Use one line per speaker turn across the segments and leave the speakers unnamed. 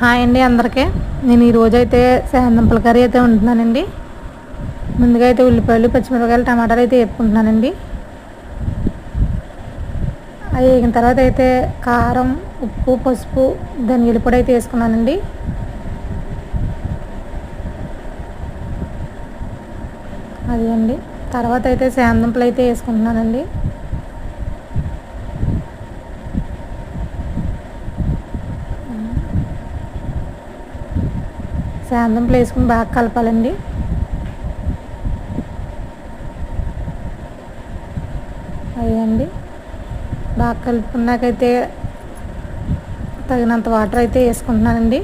Hi అండి అందరికీ. నేను ఈరోజైతే శాంతంపుల కర్రీ అయితే వండుతున్నానండి. ముందుగా అయితే ఉల్లిపాయలు, పచ్చిమిరపకాయలు, టమాటాలు అయితే వేపుకుంటున్నానండి. అవి వేగిన తర్వాత అయితే కారం, ఉప్పు, పసుపు, ధనియాల పొడి అయితే వేసుకున్నానండి. అది అండి. తర్వాత అయితే శాంతంపులు అయితే వేసుకుంటున్నానండి. శాంతంపులు వేసుకుని బాగా కలపాలండి. అయ్యండి బాగా కలుపుకున్నాకైతే తగినంత వాటర్ అయితే వేసుకుంటున్నానండి.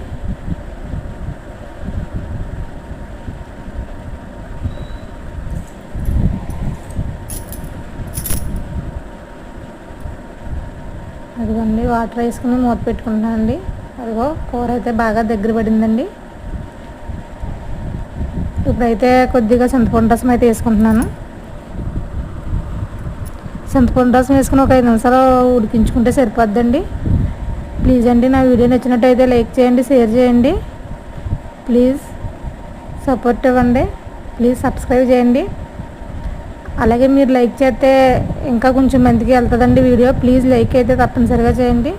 అదిగోండి వాటర్ వేసుకుని మూత పెట్టుకుంటున్నానండి. అదిగో కూర అయితే బాగా దగ్గర పడిందండి. ఇప్పుడైతే కొద్దిగా చింతపండు రసం అయితే వేసుకుంటున్నాను. చింతపండు రసం వేసుకుని ఒక 5 నిమిషాలు ఉడికించుకుంటే సరిపోద్దండి. ప్లీజ్ అండి, నా వీడియో నచ్చినట్టయితే లైక్ చేయండి, షేర్ చేయండి. ప్లీజ్ సపోర్ట్ ఇవ్వండి. ప్లీజ్ సబ్స్క్రైబ్ చేయండి. అలాగే మీరు లైక్ చేస్తే ఇంకా కొంచెం మందికి వెళ్తుందండి వీడియో. ప్లీజ్ లైక్ అయితే తప్పనిసరిగా చేయండి.